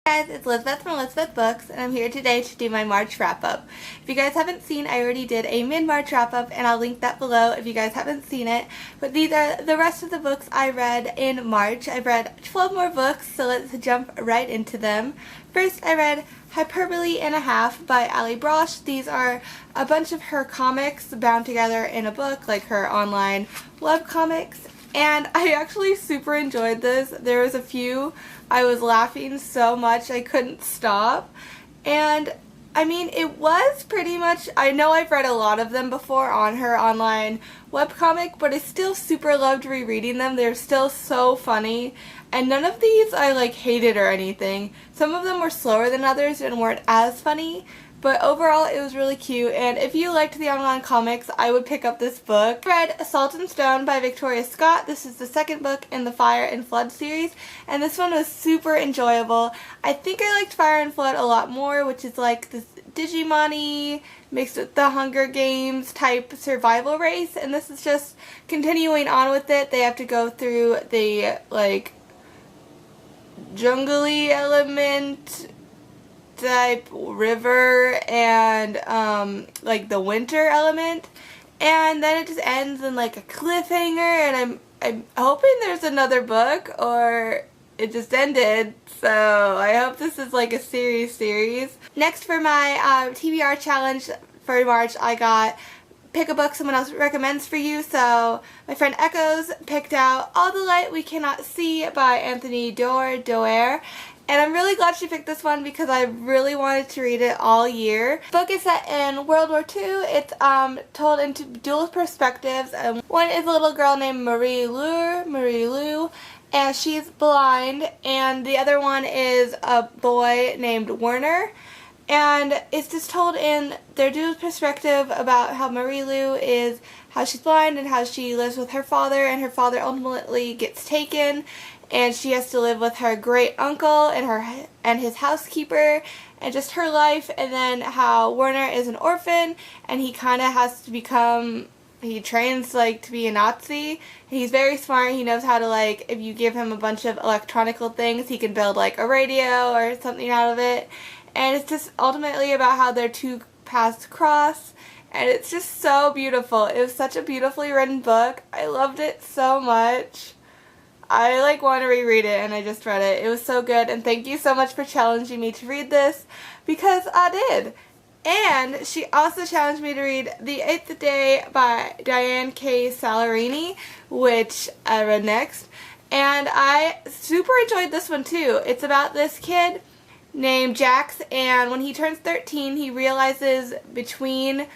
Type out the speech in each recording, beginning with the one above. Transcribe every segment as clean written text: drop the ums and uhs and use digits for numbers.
Hey guys, it's Elizabeth from Elizabeth Books, and I'm here today to do my March wrap-up. If you guys haven't seen, I already did a mid-March wrap-up, and I'll link that below if you guys haven't seen it. But these are the rest of the books I read in March. I've read 12 more books, so let's jump right into them. First, I read Hyperbole and a Half by Ali Brosh. These are a bunch of her comics bound together in a book, like her online web comics. And I actually super enjoyed this. There was a few I was laughing so much I couldn't stop. And I mean, it was pretty much, I know I've read a lot of them before on her online webcomic, but I still super loved rereading them. They're still so funny. And none of these I like hated or anything. Some of them were slower than others and weren't as funny. But overall, it was really cute, and if you liked the online comics, I would pick up this book. I read Salt and Stone by Victoria Scott. This is the second book in the Fire and Flood series, and this one was super enjoyable. I think I liked Fire and Flood a lot more, which is like this Digimon-y mixed with the Hunger Games type survival race, and this is just continuing on with it. They have to go through the, like, jungle-y element type river and like the winter element, and then it just ends in like a cliffhanger, and I'm hoping there's another book, or it just ended, so I hope this is like a series. Next, for my TBR challenge for March, I got pick a book someone else recommends for you. So my friend Echoes picked out All the Light We Cannot See by Anthony Doerr. And I'm really glad she picked this one because I really wanted to read it all year. The book is set in World War II. It's told into dual perspectives. One is a little girl named Marie Lou, and she's blind. And the other one is a boy named Werner. And it's just told in their dual perspective about how Marie Lou is, how she's blind and how she lives with her father, and her father ultimately gets taken. And she has to live with her great uncle and his housekeeper, and just her life. And then how Werner is an orphan, and he kind of has to become, he trains like to be a Nazi. And he's very smart. He knows how to, like, if you give him a bunch of electronical things, he can build like a radio or something out of it. And it's just ultimately about how their two paths cross. And it's just so beautiful. It was such a beautifully written book. I loved it so much. I like want to reread it, and I just read it. It was so good, and thank you so much for challenging me to read this, because I did. And she also challenged me to read The Eighth Day by Diane K. Salarini, which I read next. And I super enjoyed this one too. It's about this kid named Jax, and when he turns 13, he realizes between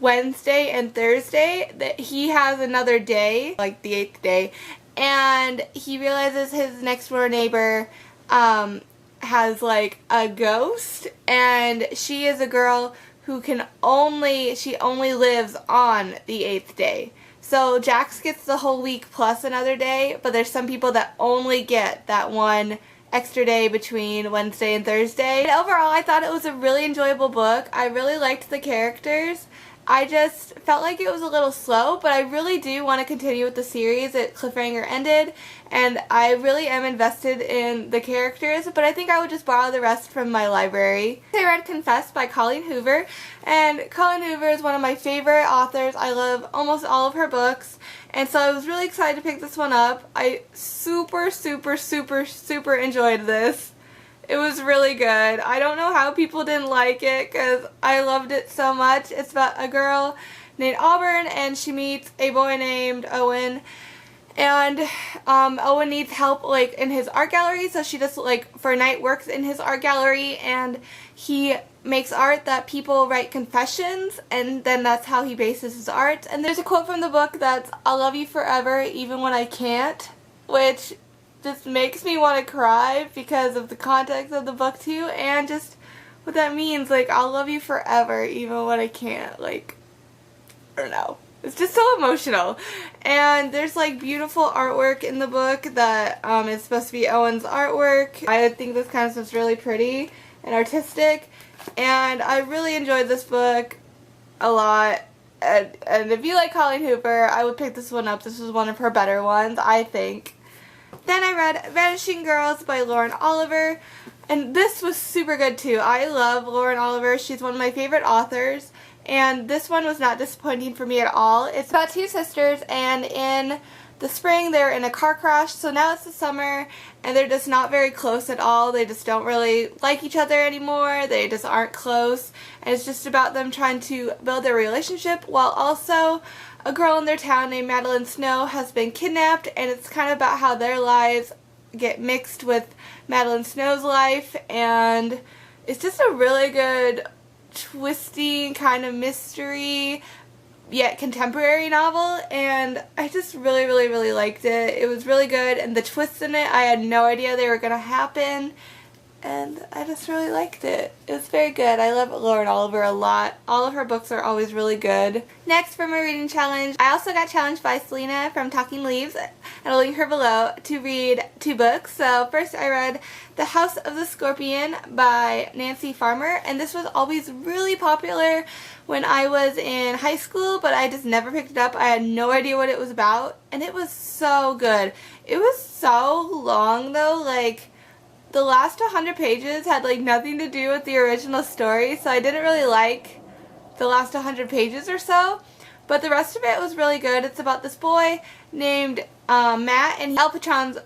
Wednesday and Thursday that he has another day, like the 8th day. And he realizes his next door neighbor has like a ghost, and she is a girl who she only lives on the 8th day. So Jax gets the whole week plus another day, but there's some people that only get that one extra day between Wednesday and Thursday. And overall, I thought it was a really enjoyable book. I really liked the characters. I just felt like it was a little slow, but I really do want to continue with the series. Cliffhanger ended, and I really am invested in the characters, but I think I would just borrow the rest from my library. I read Confess by Colleen Hoover, and Colleen Hoover is one of my favorite authors. I love almost all of her books, and so I was really excited to pick this one up. I super enjoyed this. It was really good. I don't know how people didn't like it, because I loved it so much. It's about a girl named Auburn, and she meets a boy named Owen. And Owen needs help like in his art gallery, so she just like for night works in his art gallery, and he makes art that people write confessions, and then that's how he bases his art. And there's a quote from the book that's, "I'll love you forever even when I can't," which just makes me want to cry because of the context of the book too, and just what that means, like, I'll love you forever even when I can't, like, I don't know. It's just so emotional. And there's like beautiful artwork in the book that is supposed to be Owen's artwork. I think this kind of stuff's really pretty and artistic, and I really enjoyed this book a lot. And if you like Colleen Hoover, I would pick this one up. This was one of her better ones, I think. Then I read Vanishing Girls by Lauren Oliver. And this was super good too. I love Lauren Oliver. She's one of my favorite authors. And this one was not disappointing for me at all. It's about two sisters, and in the spring they're in a car crash, so now it's the summer and they're just not very close at all. They just don't really like each other anymore. They just aren't close, and it's just about them trying to build their relationship while also a girl in their town named Madeline Snow has been kidnapped, and it's kind of about how their lives get mixed with Madeline Snow's life, and it's just a really good twisty kind of mystery yet contemporary novel, and I just really liked it. It was really good, and the twists in it I had no idea they were gonna happen, and I just really liked it. It was very good. I love Lauren Oliver a lot. All of her books are always really good. Next, for my reading challenge, I also got challenged by Selena from Talking Leaves, and I'll link her below, to read 2 books. So first I read The House of the Scorpion by Nancy Farmer, and this was always really popular when I was in high school, but I just never picked it up. I had no idea what it was about, and it was so good. It was so long though, like the last 100 pages had like nothing to do with the original story, so I didn't really like the last 100 pages or so, but the rest of it was really good. It's about this boy named Matt, and El Patron's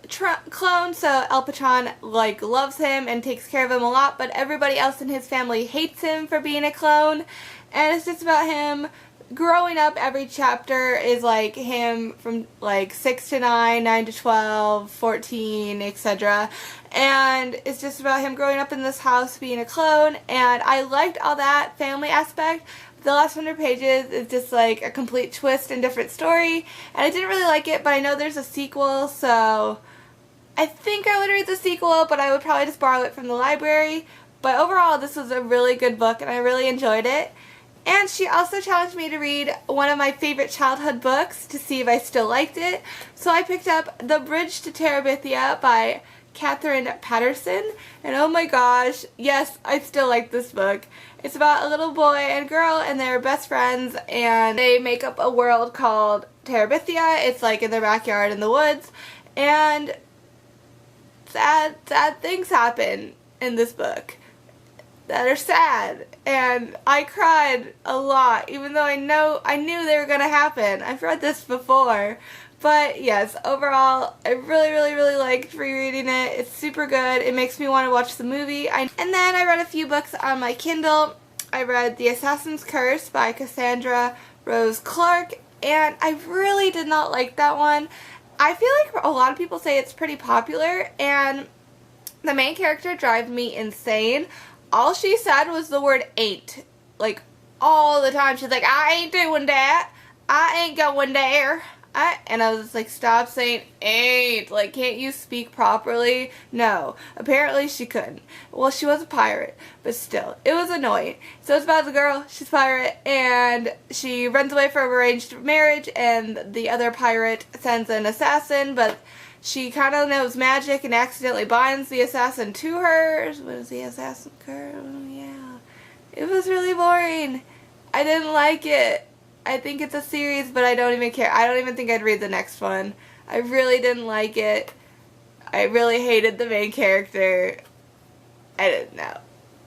clone, so El Patron like loves him and takes care of him a lot, but everybody else in his family hates him for being a clone, and it's just about him growing up. Every chapter is like him from like 6 to 9, 9 to 12, 14, etc. And it's just about him growing up in this house being a clone, and I liked all that family aspect. The last 100 pages is just like a complete twist and different story, and I didn't really like it, but I know there's a sequel, so I think I would read the sequel, but I would probably just borrow it from the library. But overall, this was a really good book, and I really enjoyed it. And she also challenged me to read one of my favorite childhood books to see if I still liked it. So I picked up The Bridge to Terabithia by Catherine Patterson, and oh my gosh, yes, I still like this book. It's about a little boy and girl, and they're best friends, and they make up a world called Terabithia. It's like in their backyard in the woods, and sad things happen in this book that are sad, and I cried a lot, even though I knew they were gonna happen. I've read this before, but yes, overall, I really liked rereading it. It's super good. It makes me want to watch the movie. And then I read a few books on my Kindle. I read The Assassin's Curse by Cassandra Rose Clark, and I really did not like that one. I feel like a lot of people say it's pretty popular, and the main character drives me insane. All she said was the word ain't, like all the time. She's like, I ain't doing that, I ain't going there. And I was just like, stop saying ain't, like, can't you speak properly? No, apparently she couldn't. Well, she was a pirate, but still, it was annoying. So it's about the girl, she's a pirate, and she runs away from arranged marriage, and the other pirate sends an assassin, but she kind of knows magic and accidentally binds the assassin to her. What is the assassin card? Oh, yeah. It was really boring. I didn't like it. I think it's a series, but I don't even care. I don't even think I'd read the next one. I really didn't like it. I really hated the main character. I didn't know.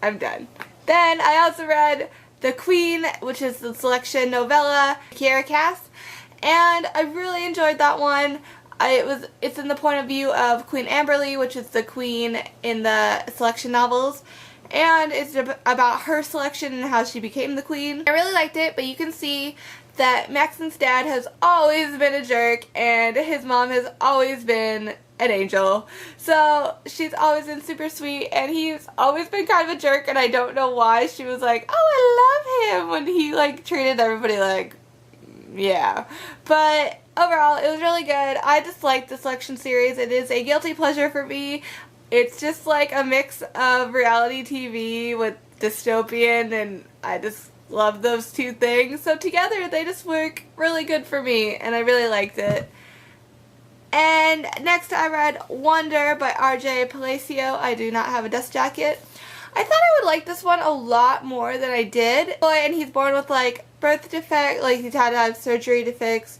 I'm done. Then I also read The Queen, which is the selection novella, Kiera Cass, and I really enjoyed that one. It's in the point of view of Queen Amberly, which is the queen in the selection novels, and it's about her selection and how she became the queen. I really liked it, but you can see that Maxon's dad has always been a jerk, and his mom has always been an angel. So she's always been super sweet, and he's always been kind of a jerk, and I don't know why she was like, oh, I love him, when he like treated everybody like, yeah. But overall, it was really good. I just liked the selection series. It is a guilty pleasure for me. It's just like a mix of reality TV with dystopian, and I just love those two things. So together, they just work really good for me, and I really liked it. And next I read Wonder by R.J. Palacio. I do not have a dust jacket. I thought I would like this one a lot more than I did. Boy, and he's born with like birth defect, like he's had to have surgery to fix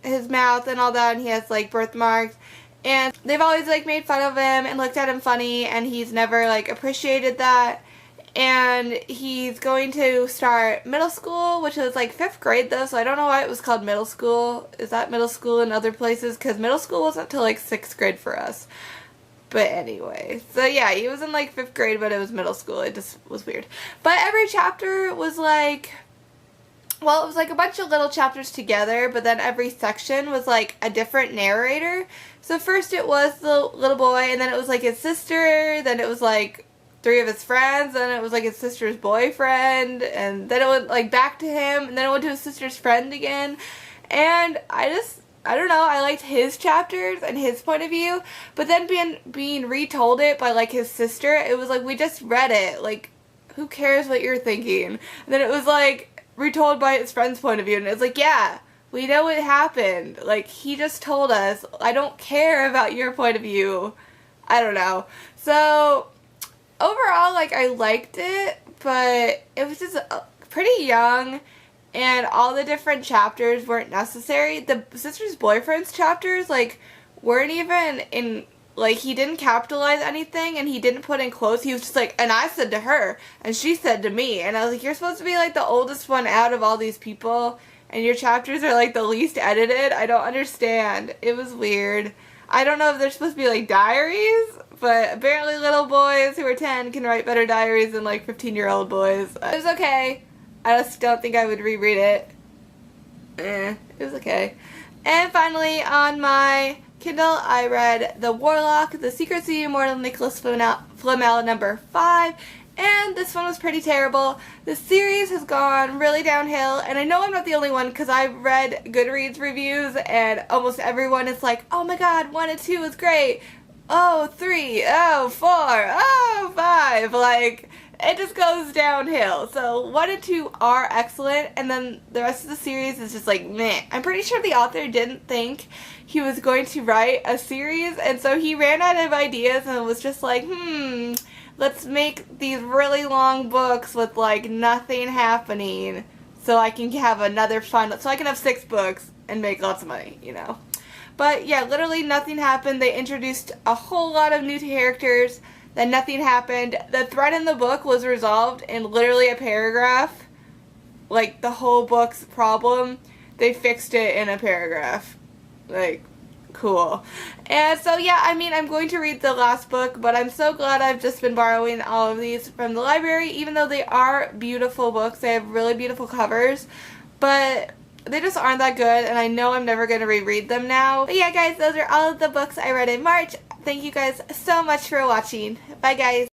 his mouth and all that, and he has like birthmarks, And they've always like made fun of him and looked at him funny, and he's never like appreciated that. And he's going to start middle school, which is like 5th grade though, so I don't know why it was called middle school. Is that middle school in other places? Because middle school wasn't until like 6th grade for us. But anyway, so yeah, he was in like 5th grade, but it was middle school. It just was weird. But every chapter was like, well, it was like a bunch of little chapters together, but then every section was like a different narrator. So first it was the little boy, and then it was like his sister, then it was like 3 of his friends, and it was like his sister's boyfriend, and then it went like back to him, and then it went to his sister's friend again. And I don't know, I liked his chapters and his point of view, but then being retold it by like his sister, it was like, we just read it, like who cares what you're thinking? And then it was like retold by his friend's point of view, and it's like, yeah, we know what happened, like he just told us, I don't care about your point of view. I don't know. So overall, like, I liked it, but it was just pretty young, and all the different chapters weren't necessary. The sister's boyfriend's chapters, like, weren't even in, like, he didn't capitalize anything, and he didn't put in quotes. He was just like, and I said to her, and she said to me, and I was like, you're supposed to be, like, the oldest one out of all these people, and your chapters are, like, the least edited? I don't understand. It was weird. I don't know if they're supposed to be, like, diaries, but apparently little boys who are 10 can write better diaries than, like, 15-year-old boys. It was okay. I just don't think I would reread it. It was okay. And finally, on my Kindle, I read The Warlock, The Secrets of the Immortal Nicholas Flamel number 5. And this one was pretty terrible. The series has gone really downhill, and I know I'm not the only one because I've read Goodreads reviews, and almost everyone is like, oh my god, 1 and 2 is great. Oh, 3, oh, 4, oh, 5. Like, it just goes downhill. So 1 and 2 are excellent, and then the rest of the series is just like, meh. I'm pretty sure the author didn't think he was going to write a series, and so he ran out of ideas and was just like, let's make these really long books with, like, nothing happening so I can have another fun, so I can have 6 books and make lots of money, you know. But yeah, literally nothing happened. They introduced a whole lot of new characters, then nothing happened. The thread in the book was resolved in literally a paragraph. Like, the whole book's problem, they fixed it in a paragraph. Like, cool. And so yeah, I mean, I'm going to read the last book, but I'm so glad I've just been borrowing all of these from the library, even though they are beautiful books. They have really beautiful covers, but they just aren't that good, and I know I'm never going to reread them now. But yeah, guys, those are all of the books I read in March. Thank you guys so much for watching. Bye, guys.